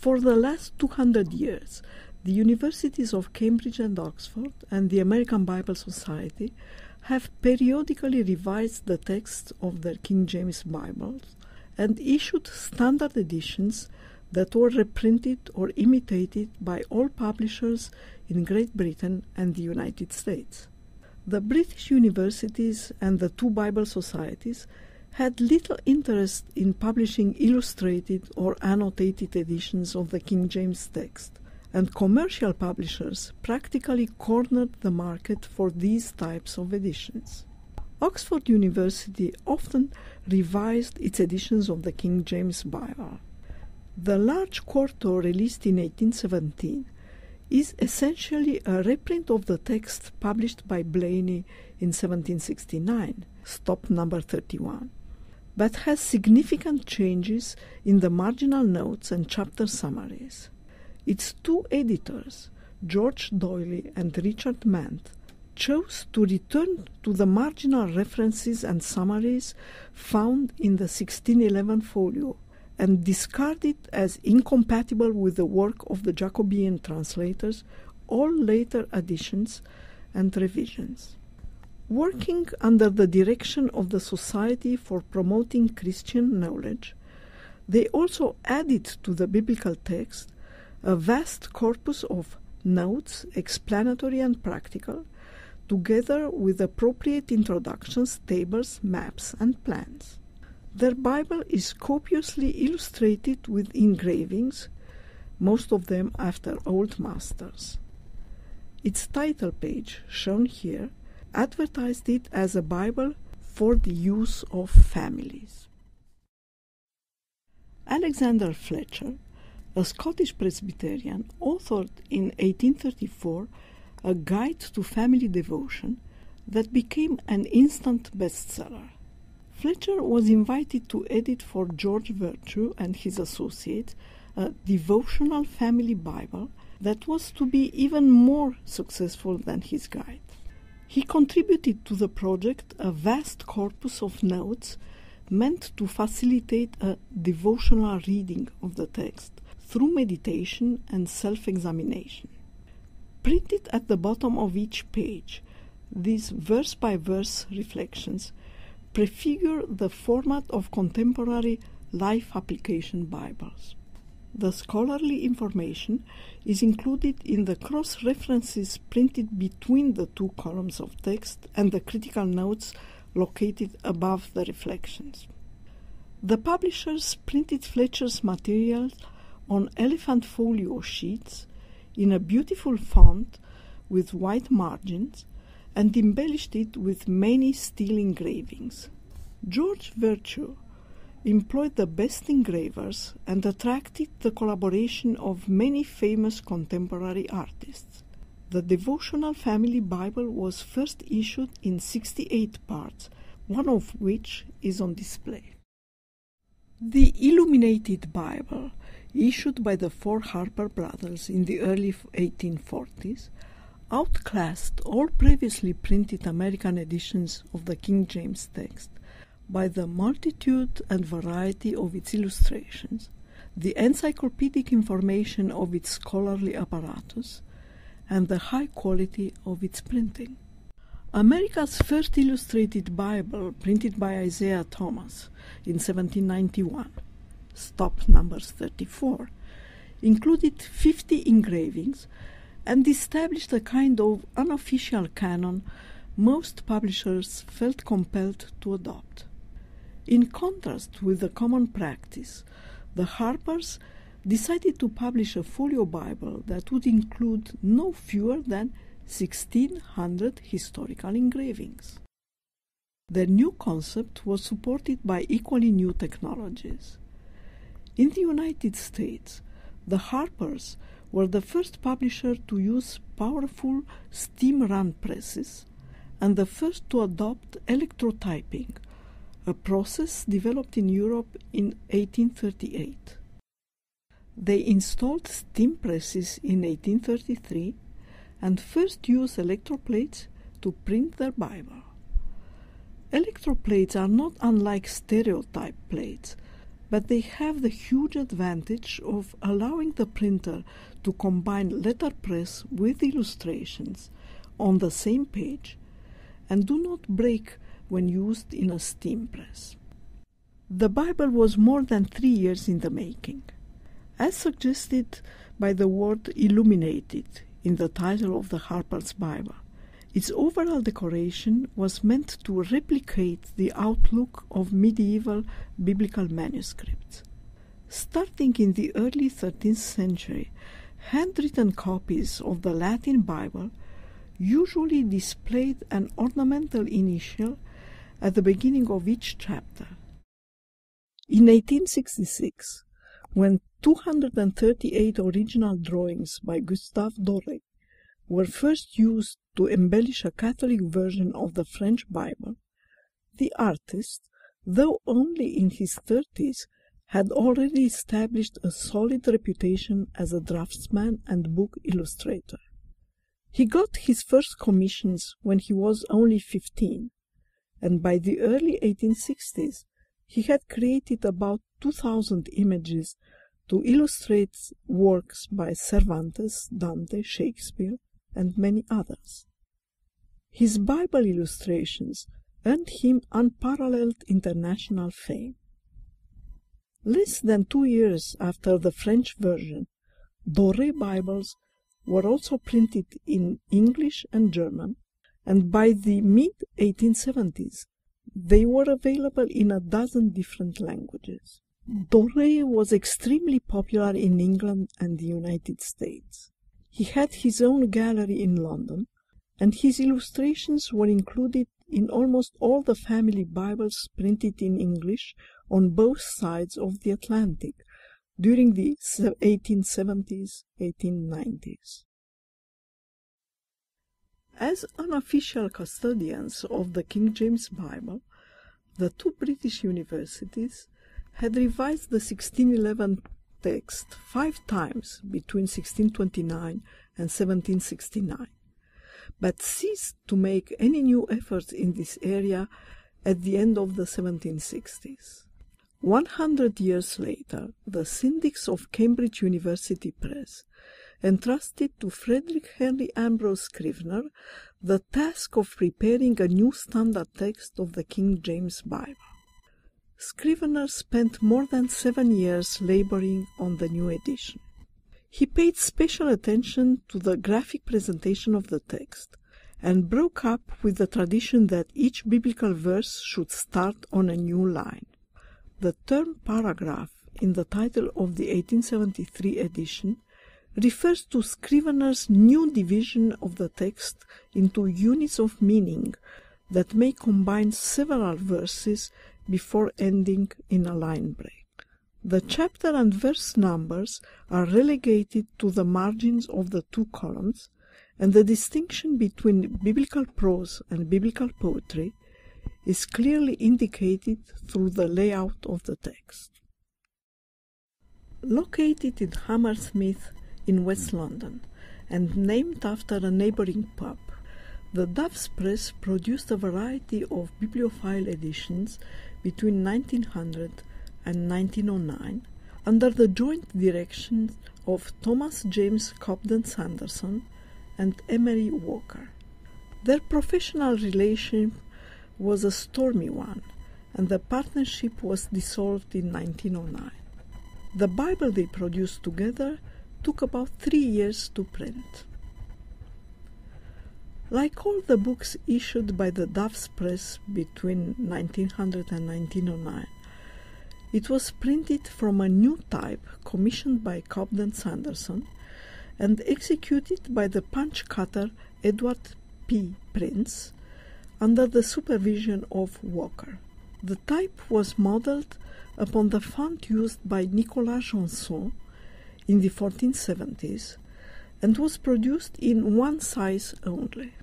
For the last 200 years, the universities of Cambridge and Oxford and the American Bible Society have periodically revised the texts of their King James Bibles and issued standard editions that were reprinted or imitated by all publishers in Great Britain and the United States. The British universities and the two Bible societies had little interest in publishing illustrated or annotated editions of the King James text, and commercial publishers practically cornered the market for these types of editions. Oxford University often revised its editions of the King James Bible. The large quarto released in 1817 is essentially a reprint of the text published by Blayney in 1769, stop number 31, but has significant changes in the marginal notes and chapter summaries. Its two editors, George Doyley and Richard Mant, chose to return to the marginal references and summaries found in the 1611 folio and discarded as incompatible with the work of the Jacobean translators all later additions and revisions. Working under the direction of the Society for Promoting Christian Knowledge, they also added to the biblical text a vast corpus of notes, explanatory and practical, together with appropriate introductions, tables, maps, and plans. Their Bible is copiously illustrated with engravings, most of them after Old Masters. Its title page, shown here, advertised it as a Bible for the use of families. Alexander Fletcher, a Scottish Presbyterian, authored in 1834 a guide to family devotion that became an instant bestseller. Fletcher was invited to edit for George Virtue and his associates a devotional family Bible that was to be even more successful than his guide. He contributed to the project a vast corpus of notes meant to facilitate a devotional reading of the text through meditation and self-examination. Printed at the bottom of each page, these verse-by-verse reflections prefigure the format of contemporary life application Bibles. The scholarly information is included in the cross-references printed between the two columns of text and the critical notes located above the reflections. The publishers printed Fletcher's materials on elephant folio sheets in a beautiful font with white margins and embellished it with many steel engravings. George Virtue employed the best engravers and attracted the collaboration of many famous contemporary artists. The Devotional Family Bible was first issued in 68 parts, one of which is on display. The Illuminated Bible, issued by the four Harper brothers in the early 1840s, outclassed all previously printed American editions of the King James text by the multitude and variety of its illustrations, the encyclopedic information of its scholarly apparatus, and the high quality of its printing. America's first illustrated Bible, printed by Isaiah Thomas in 1791, stop numbers 34, included 50 engravings and established a kind of unofficial canon most publishers felt compelled to adopt. In contrast with the common practice, the Harpers decided to publish a folio Bible that would include no fewer than 1,600 historical engravings. Their new concept was supported by equally new technologies. In the United States, the Harpers were the first publisher to use powerful steam-run presses and the first to adopt electrotyping, a process developed in Europe in 1838. They installed steam presses in 1833 and first used electroplates to print their Bible. Electroplates are not unlike stereotype plates, but they have the huge advantage of allowing the printer to combine letterpress with illustrations on the same page and do not break when used in a steam press. The Bible was more than 3 years in the making. As suggested by the word illuminated in the title of the Harper's Bible, its overall decoration was meant to replicate the outlook of medieval biblical manuscripts. Starting in the early 13th century, handwritten copies of the Latin Bible usually displayed an ornamental initial at the beginning of each chapter. In 1866, when 238 original drawings by Gustave Doré were first used to embellish a Catholic version of the French Bible, the artist, though only in his 30s, had already established a solid reputation as a draftsman and book illustrator. He got his first commissions when he was only 15, and by the early 1860s he had created about 2,000 images to illustrate works by Cervantes, Dante, Shakespeare, and many others. His Bible illustrations earned him unparalleled international fame. Less than 2 years after the French version, Doré Bibles were also printed in English and German, and by the mid-1870s, they were available in a dozen different languages. Doré was extremely popular in England and the United States. He had his own gallery in London, and his illustrations were included in almost all the family Bibles printed in English on both sides of the Atlantic during the 1870s, 1890s. As unofficial custodians of the King James Bible, the two British universities had revised the 1611 text 5 times between 1629 and 1769, but ceased to make any new efforts in this area at the end of the 1760s. 100 years later, the syndics of Cambridge University Press entrusted to Frederick Henry Ambrose Scrivener the task of preparing a new standard text of the King James Bible. Scrivener spent more than 7 years laboring on the new edition. He paid special attention to the graphic presentation of the text and broke up with the tradition that each biblical verse should start on a new line. The term paragraph in the title of the 1873 edition refers to Scrivener's new division of the text into units of meaning that may combine several verses before ending in a line break. The chapter and verse numbers are relegated to the margins of the 2 columns, and the distinction between biblical prose and biblical poetry is clearly indicated through the layout of the text. Located in Hammersmith in West London and named after a neighboring pub, the Doves Press produced a variety of bibliophile editions between 1900 and 1909 under the joint direction of Thomas James Cobden Sanderson and Emery Walker. Their professional relationship was a stormy one, and the partnership was dissolved in 1909. The Bible they produced together took about 3 years to print. Like all the books issued by the Doves Press between 1900 and 1909, it was printed from a new type commissioned by Cobden Sanderson and executed by the punch cutter Edward P. Prince under the supervision of Walker. The type was modeled upon the font used by Nicolas Janson in the 1470s and was produced in one size only.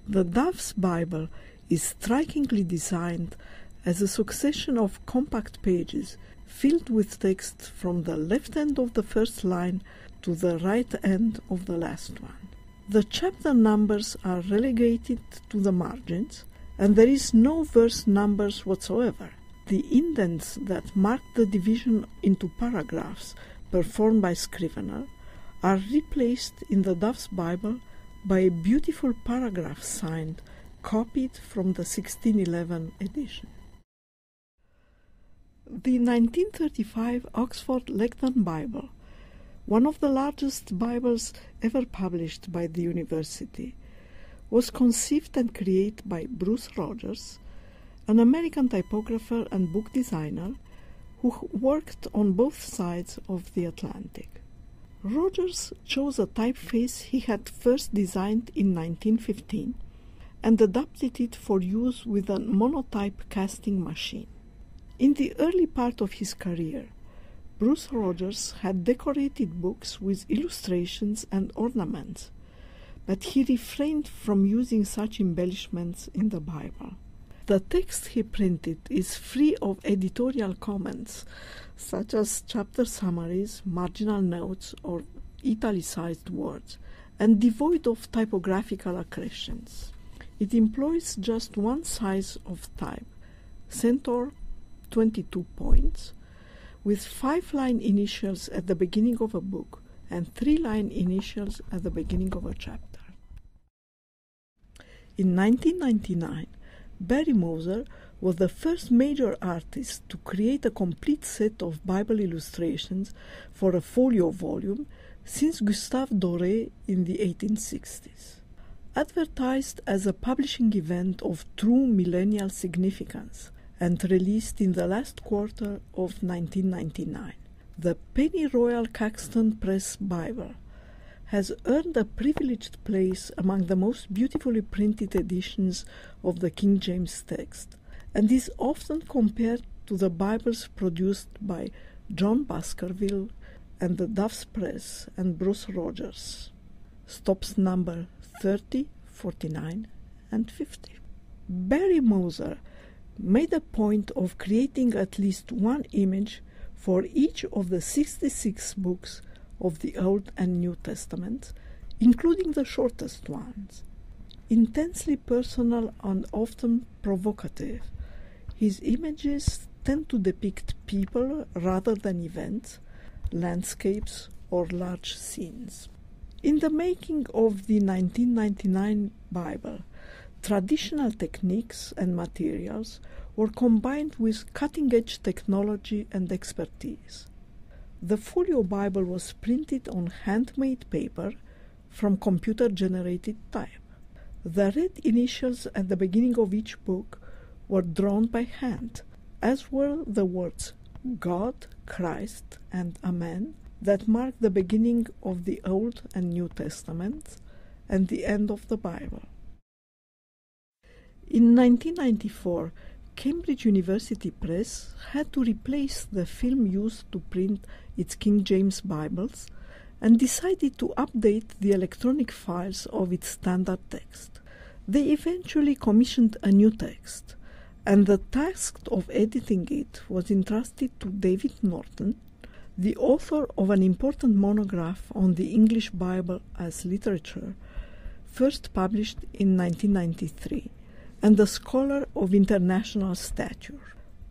The Doves Bible is strikingly designed as a succession of compact pages filled with text from the left end of the first line to the right end of the last one. The chapter numbers are relegated to the margins, and there is no verse numbers whatsoever. the indents that mark the division into paragraphs performed by scrivener are replaced in the Duff's Bible by a beautiful paragraph sign copied from the 1611 edition. The 1935 Oxford Lectern Bible, one of the largest Bibles ever published by the university, was conceived and created by Bruce Rogers, an American typographer and book designer who worked on both sides of the Atlantic. Rogers chose a typeface he had first designed in 1915 and adapted it for use with a monotype casting machine. In the early part of his career, Bruce Rogers had decorated books with illustrations and ornaments, but he refrained from using such embellishments in the Bible. The text he printed is free of editorial comments, such as chapter summaries, marginal notes, or italicized words, and devoid of typographical accretions. It employs just one size of type, Centaur 22 points, with 5-line initials at the beginning of a book and 3-line initials at the beginning of a chapter. In 1999, Barry Moser was the first major artist to create a complete set of Bible illustrations for a folio volume since Gustave Doré in the 1860s. Advertised as a publishing event of true millennial significance and released in the last quarter of 1999, the Penny Royal Caxton Press Bible has earned a privileged place among the most beautifully printed editions of the King James text, and is often compared to the Bibles produced by John Baskerville and the Duff's Press and Bruce Rogers. Stops number 30, 49, and 50. Barry Moser made a point of creating at least one image for each of the 66 books of the Old and New Testament, including the shortest ones. Intensely personal and often provocative, his images tend to depict people rather than events, landscapes, or large scenes. In the making of the 1999 Bible, traditional techniques and materials were combined with cutting-edge technology and expertise. The folio Bible was printed on handmade paper from computer-generated type. The red initials at the beginning of each book were drawn by hand, as were the words God, Christ, and Amen that mark the beginning of the Old and New Testaments and the end of the Bible. In 1994, Cambridge University Press had to replace the film used to print its King James Bibles and decided to update the electronic files of its standard text. They eventually commissioned a new text, and the task of editing it was entrusted to David Norton, the author of an important monograph on the English Bible as literature, first published in 1993, and a scholar of international stature.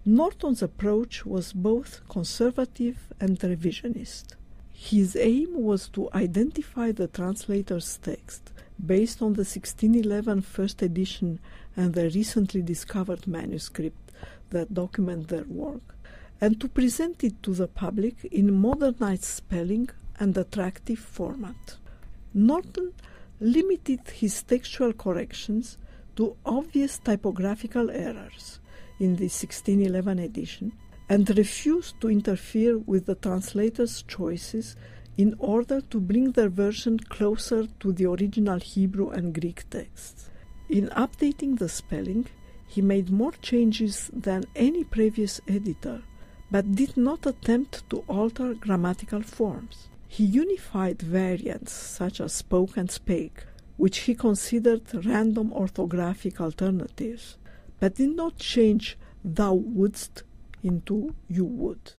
Norton's approach was both conservative and revisionist. His aim was to identify the translator's text based on the 1611 first edition and the recently discovered manuscript that document their work, and to present it to the public in modernized spelling and attractive format. Norton limited his textual corrections to obvious typographical errors in the 1611 edition and refused to interfere with the translator's choices in order to bring their version closer to the original Hebrew and Greek texts. In updating the spelling, he made more changes than any previous editor, but did not attempt to alter grammatical forms. He unified variants such as spoke and spake, which he considered random orthographic alternatives, but did not change thou wouldst into you would.